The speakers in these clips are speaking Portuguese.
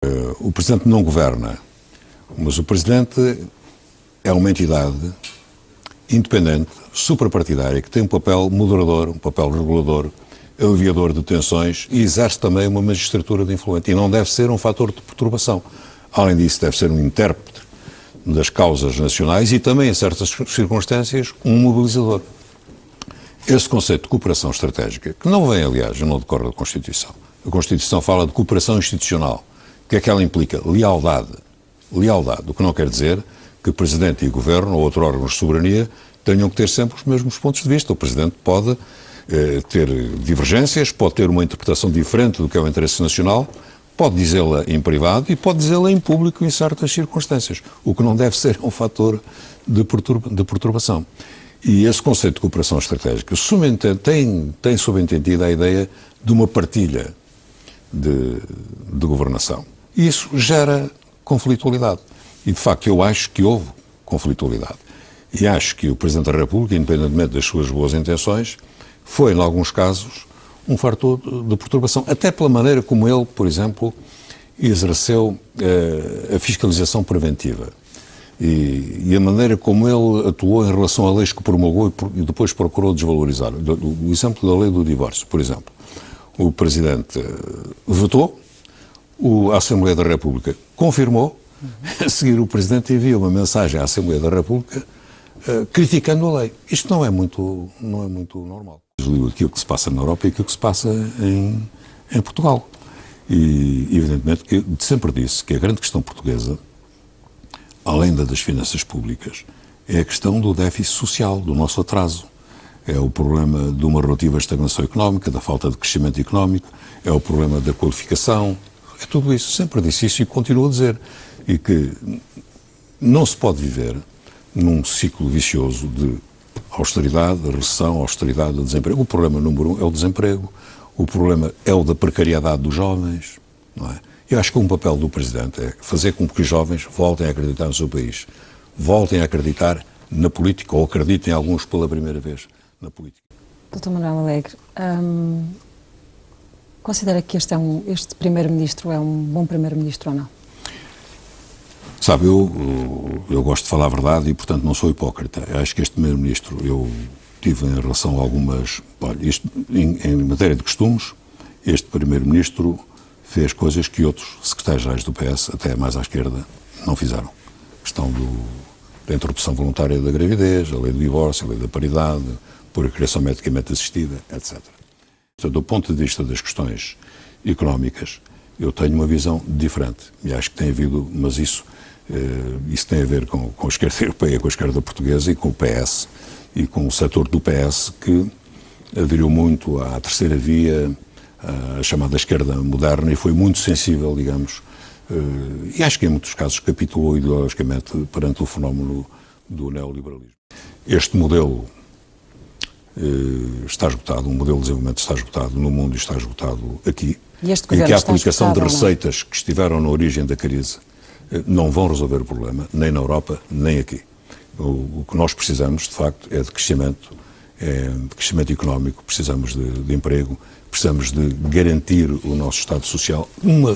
O Presidente não governa, mas o Presidente é uma entidade independente, suprapartidária, que tem um papel moderador, um papel regulador, aliviador de tensões e exerce também uma magistratura de influência. E não deve ser um fator de perturbação. Além disso, deve ser um intérprete das causas nacionais e também, em certas circunstâncias, um mobilizador. Esse conceito de cooperação estratégica, que não vem, aliás, não decorre da Constituição. A Constituição fala de cooperação institucional. O que é que ela implica? Lealdade. Lealdade, o que não quer dizer que o Presidente e o Governo ou outros órgãos de soberania tenham que ter sempre os mesmos pontos de vista. O Presidente pode ter divergências, pode ter uma interpretação diferente do que é o interesse nacional, pode dizê-la em privado e pode dizê-la em público em certas circunstâncias, o que não deve ser um fator de perturbação. E esse conceito de cooperação estratégica tem subentendido a ideia de uma partilha de governação. E isso gera conflitualidade. E, de facto, eu acho que houve conflitualidade. E acho que o Presidente da República, independentemente das suas boas intenções, foi, em alguns casos, um fator de perturbação. Até pela maneira como ele, por exemplo, exerceu a fiscalização preventiva. E a maneira como ele atuou em relação a leis que promulgou e depois procurou desvalorizar. O exemplo da lei do divórcio, por exemplo. O Presidente votou, a Assembleia da República confirmou, a seguir o Presidente envia uma mensagem à Assembleia da República criticando a lei. Isto não é muito normal. Aquilo que se passa na Europa e aquilo que se passa em Portugal. E, evidentemente, que sempre disse que a grande questão portuguesa, além da das finanças públicas, é a questão do déficit social, do nosso atraso. É o problema de uma relativa estagnação económica, da falta de crescimento económico, é o problema da qualificação, é tudo isso. Sempre disse isso e continuo a dizer. E que não se pode viver num ciclo vicioso de austeridade, recessão, austeridade, desemprego. O problema número 1 é o desemprego, o problema é o da precariedade dos jovens, não é? Eu acho que um papel do Presidente é fazer com que os jovens voltem a acreditar no seu país, voltem a acreditar na política, ou acreditem alguns pela primeira vez na política. Dr. Manuel Alegre, considera que este Primeiro-Ministro é um bom Primeiro-Ministro ou não? Sabe, eu gosto de falar a verdade e, portanto, não sou hipócrita. Eu acho que este Primeiro-Ministro, eu tive em relação a algumas... Olha, em matéria de costumes, este Primeiro-Ministro fez coisas que outros secretários-gerais do PS, até mais à esquerda, não fizeram. A questão da interrupção voluntária da gravidez, a lei do divórcio, a lei da paridade, por a criação medicamente assistida, etc. Portanto, do ponto de vista das questões económicas, eu tenho uma visão diferente. E acho que tem havido, mas isso tem a ver com a esquerda europeia, com a esquerda portuguesa e com o PS, e com o setor do PS que aderiu muito à terceira via, a chamada esquerda moderna, e foi muito sensível, digamos, e acho que em muitos casos capitulou ideologicamente perante o fenómeno do neoliberalismo. Este modelo está esgotado, um modelo de desenvolvimento está esgotado no mundo e está esgotado aqui, e em que a aplicação de receitas que estiveram na origem da crise não vão resolver o problema, nem na Europa, nem aqui. O que nós precisamos, de facto, é de crescimento económico, precisamos de emprego, precisamos de garantir o nosso Estado Social.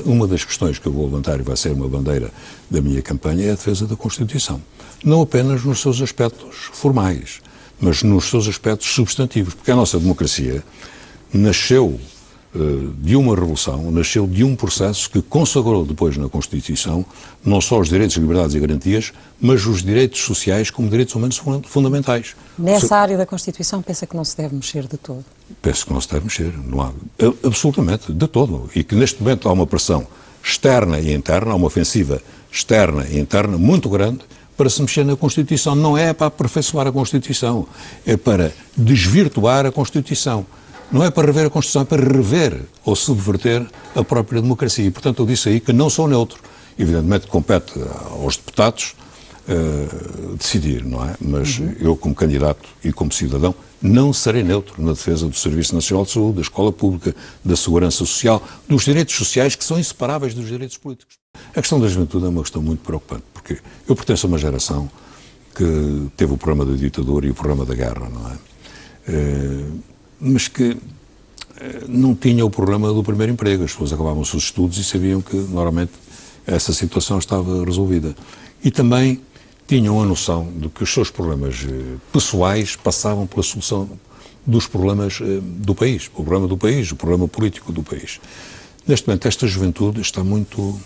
Uma das questões que eu vou levantar e vai ser uma bandeira da minha campanha é a defesa da Constituição. Não apenas nos seus aspectos formais, mas nos seus aspectos substantivos, porque a nossa democracia nasceu de uma revolução, nasceu de um processo que consagrou depois na Constituição não só os direitos, liberdades e garantias, mas os direitos sociais como direitos humanos fundamentais. Nessa área da Constituição pensa que não se deve mexer de todo? Penso que não se deve mexer, não há, absolutamente, de todo. E que neste momento há uma pressão externa e interna, há uma ofensiva externa e interna muito grande para se mexer na Constituição. Não é para aperfeiçoar a Constituição, é para desvirtuar a Constituição. Não é para rever a Constituição, é para rever ou subverter a própria democracia. E, portanto, eu disse aí que não sou neutro. Evidentemente compete aos deputados decidir, não é? Mas eu, como candidato e como cidadão, não serei neutro na defesa do Serviço Nacional de Saúde, da escola pública, da segurança social, dos direitos sociais que são inseparáveis dos direitos políticos. A questão da juventude é uma questão muito preocupante, porque eu pertenço a uma geração que teve o problema da ditadura e o problema da guerra, não é? Mas que não tinha o problema do primeiro emprego. As pessoas acabavam os seus estudos e sabiam que, normalmente, essa situação estava resolvida. E também tinham a noção de que os seus problemas pessoais passavam pela solução dos problemas do país, o problema do país, o problema político do país. Neste momento, esta juventude está muito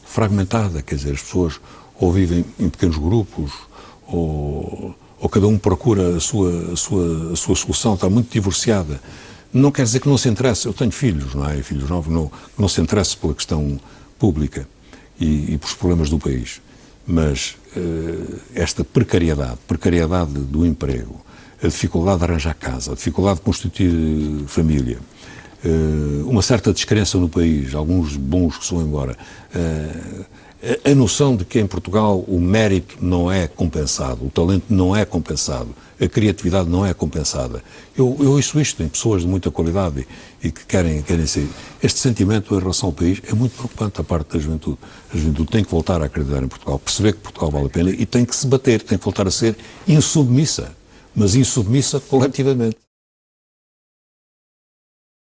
fragmentada, quer dizer, as pessoas ou vivem em pequenos grupos, ou cada um procura a sua solução, está muito divorciada. Não quer dizer que não se interesse, eu tenho filhos, não é? Filhos novos, não se interesse pela questão pública e pelos problemas do país. Mas esta precariedade do emprego, a dificuldade de arranjar casa, a dificuldade de constituir família, uma certa descrença no país, alguns bons que se vão embora, a noção de que em Portugal o mérito não é compensado, o talento não é compensado, a criatividade não é compensada. Eu ouço isto em pessoas de muita qualidade e que querem sair. Este sentimento em relação ao país é muito preocupante da parte da juventude. A juventude tem que voltar a acreditar em Portugal, perceber que Portugal vale a pena e tem que se bater, tem que voltar a ser insubmissa, mas insubmissa coletivamente.